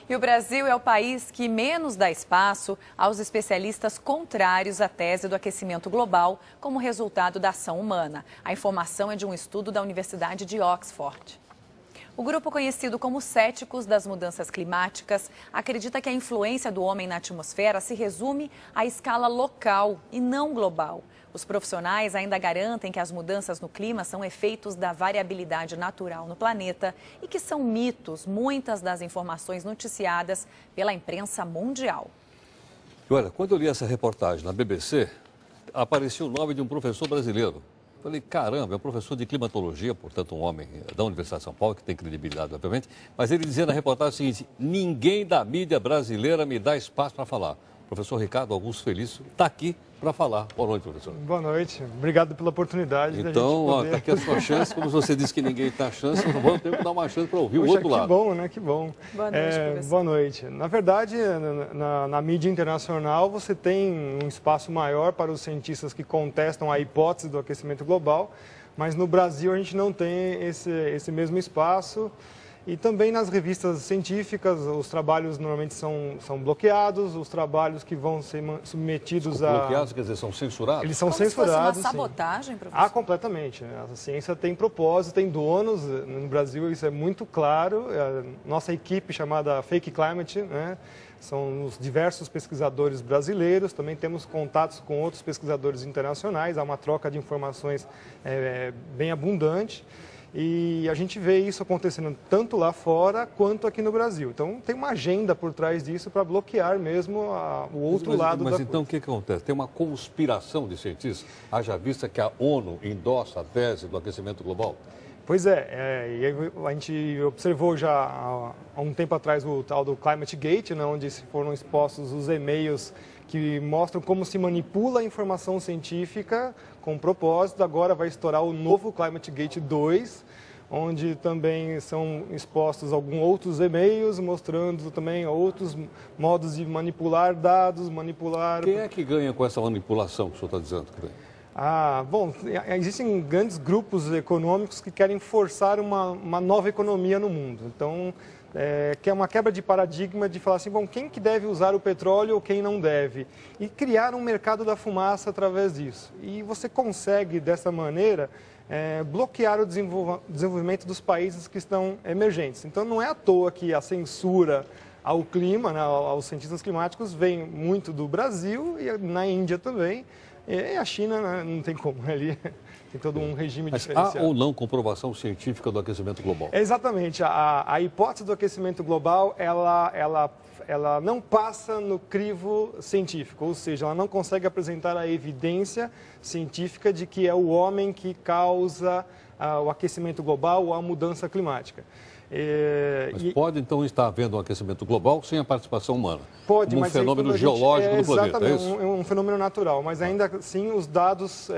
E o Brasil é o país que menos dá espaço aos especialistas contrários à tese do aquecimento global como resultado da ação humana. A informação é de um estudo da Universidade de Oxford. O grupo conhecido como céticos das mudanças climáticas acredita que a influência do homem na atmosfera se resume à escala local e não global. Os profissionais ainda garantem que as mudanças no clima são efeitos da variabilidade natural no planeta e que são mitos muitas das informações noticiadas pela imprensa mundial. Olha, quando eu li essa reportagem na BBC, aparecia o nome de um professor brasileiro. Falei, caramba, é um professor de climatologia, portanto um homem da Universidade de São Paulo, que tem credibilidade, obviamente, mas ele dizia na reportagem o seguinte: ninguém da mídia brasileira me dá espaço para falar. O professor Ricardo Augusto Felício está aqui para falar. Boa noite, professor. Boa noite. Obrigado pela oportunidade. Então, poder... está aqui a sua chance. Como você disse que ninguém dá chance, vamos ter que dar uma chance para ouvir o outro lado. Que bom, né? Que bom. Boa noite, professor. Boa noite. Na verdade, na mídia internacional, você tem um espaço maior para os cientistas que contestam a hipótese do aquecimento global, mas no Brasil a gente não tem esse mesmo espaço. E também nas revistas científicas, os trabalhos normalmente são bloqueados, os trabalhos que vão ser submetidos a... Bloqueados, quer dizer, são censurados? Eles são Como censurados, se fosse uma sabotagem, professor? Ah, completamente. A ciência tem propósito, tem donos. No Brasil isso é muito claro. A nossa equipe chamada Fake Climate, né, são os diversos pesquisadores brasileiros. Também temos contatos com outros pesquisadores internacionais. Há uma troca de informações bem abundante. E a gente vê isso acontecendo tanto lá fora quanto aqui no Brasil. Então, tem uma agenda por trás disso para bloquear mesmo o outro lado da coisa. Mas então o que acontece? Tem uma conspiração de cientistas, haja vista que a ONU endossa a tese do aquecimento global? Pois é, e a gente observou já há um tempo atrás o tal do Climate Gate, né, onde foram expostos os e-mails que mostram como se manipula a informação científica com propósito. Agora vai estourar o novo Climate Gate 2, onde também são expostos alguns outros e-mails mostrando também outros modos de manipular dados, manipular... Quem é que ganha com essa manipulação que o senhor está dizendo? Bom, existem grandes grupos econômicos que querem forçar uma nova economia no mundo. Então, que é uma quebra de paradigma de falar assim, bom, quem que deve usar o petróleo ou quem não deve? E criar um mercado da fumaça através disso. E você consegue, dessa maneira, bloquear o desenvolvimento dos países que estão emergentes. Então, não é à toa que a censura ao clima, né, aos cientistas climáticos, vem muito do Brasil e na Índia também. E a China, né, não tem como, ali tem todo um regime diferenciado. Há ou não comprovação científica do aquecimento global? Exatamente. A hipótese do aquecimento global, ela não passa no crivo científico, ou seja, ela não consegue apresentar a evidência científica de que é o homem que causa o aquecimento global ou a mudança climática. Mas pode, então, estar havendo um aquecimento global sem a participação humana? Pode, como um mas fenômeno geológico do planeta, é isso? Exatamente, um fenômeno natural, mas ainda assim os dados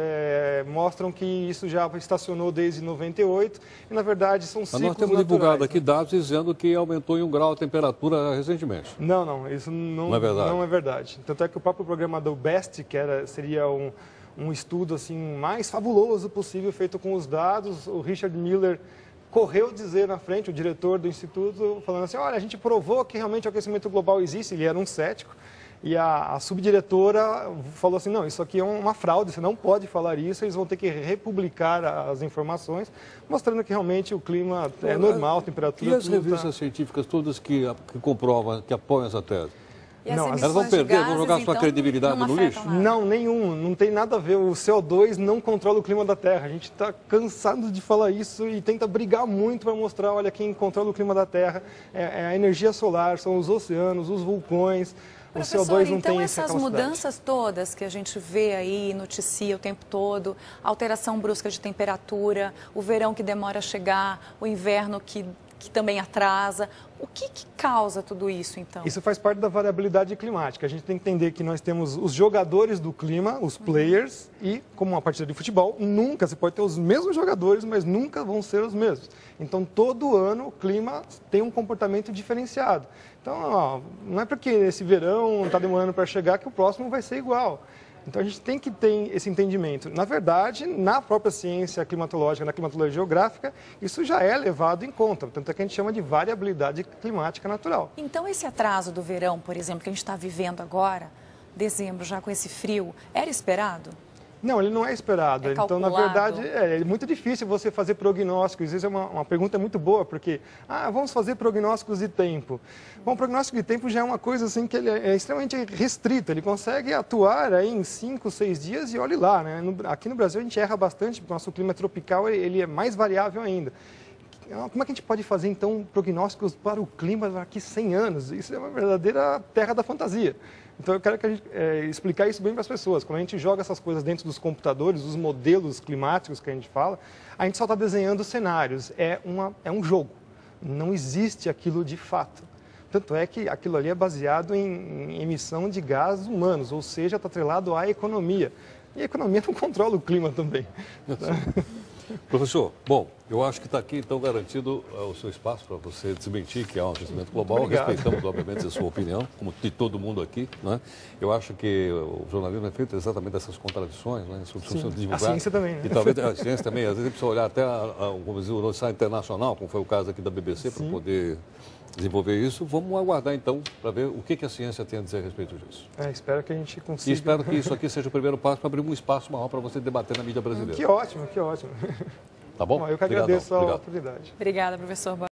mostram que isso já estacionou desde 98 e, na verdade, são ciclos naturais. Nós temos divulgado aqui dados dizendo que aumentou em 1 grau a temperatura recentemente. Não, isso não é verdade. Tanto é que o próprio programa do BEST, que seria um estudo assim, mais fabuloso possível, feito com os dados, o Richard Miller correu dizer na frente, o diretor do Instituto, falando assim, olha, a gente provou que realmente o aquecimento global existe, ele era um cético, e a subdiretora falou assim, não, isso aqui é uma fraude, você não pode falar isso, eles vão ter que republicar as informações, mostrando que realmente o clima é normal, a temperatura... E as revistas científicas todas que comprovam, que apoiam essa tese? Não, elas vão perder, vão jogar sua credibilidade no lixo? Não, nenhum. Não tem nada a ver. O CO2 não controla o clima da Terra. A gente está cansado de falar isso e tenta brigar muito para mostrar, olha, quem controla o clima da Terra é a energia solar, são os oceanos, os vulcões. O CO2 não tem essa capacidade. Então essas mudanças todas que a gente vê aí, noticia o tempo todo, alteração brusca de temperatura, o verão que demora a chegar, o inverno que também atrasa. O que causa tudo isso, então? Isso faz parte da variabilidade climática. A gente tem que entender que nós temos os jogadores do clima, os players, e, como uma partida de futebol, nunca, você pode ter os mesmos jogadores, mas nunca vão ser os mesmos. Então, todo ano, o clima tem um comportamento diferenciado. Então, não é porque esse verão está demorando para chegar que o próximo vai ser igual. Então a gente tem que ter esse entendimento. Na verdade, na própria ciência climatológica, na climatologia geográfica, isso já é levado em conta. Tanto é que a gente chama de variabilidade climática natural. Então esse atraso do verão, por exemplo, que a gente está vivendo agora, dezembro, já com esse frio, era esperado? Não, ele não é esperado. Então, na verdade, é muito difícil você fazer prognósticos. Isso é uma pergunta muito boa, porque, vamos fazer prognósticos de tempo. Bom, o prognóstico de tempo já é uma coisa assim que ele é extremamente restrito. Ele consegue atuar aí em 5, 6 dias e olhe lá, né? Aqui no Brasil a gente erra bastante, porque o nosso clima tropical ele é mais variável ainda. Como é que a gente pode fazer, então, prognósticos para o clima daqui 100 anos? Isso é uma verdadeira terra da fantasia. Então, eu quero que a gente, explicar isso bem para as pessoas. Quando a gente joga essas coisas dentro dos computadores, os modelos climáticos que a gente fala, a gente só está desenhando cenários. É um jogo. Não existe aquilo de fato. Tanto é que aquilo ali é baseado em emissão de gases humanos, ou seja, está atrelado à economia. E a economia não controla o clima também. Professor, bom, eu acho que está aqui, então, garantido o seu espaço para você desmentir que há um aquecimento global. Obrigado. Respeitamos, obviamente, a sua opinião, como de todo mundo aqui, né? Eu acho que o jornalismo é feito exatamente dessas contradições, né? Sim, divulgar. A ciência também, né? E talvez a ciência também, às vezes, precisa olhar até como dizer, o noticiário internacional, como foi o caso aqui da BBC, para poder desenvolver isso. Vamos aguardar, então, para ver o que a ciência tem a dizer a respeito disso. Espero que a gente consiga. E espero que isso aqui seja o primeiro passo para abrir um espaço maior para você debater na mídia brasileira. Que ótimo, que ótimo. Tá bom? Eu que agradeço a oportunidade. Obrigada, professor.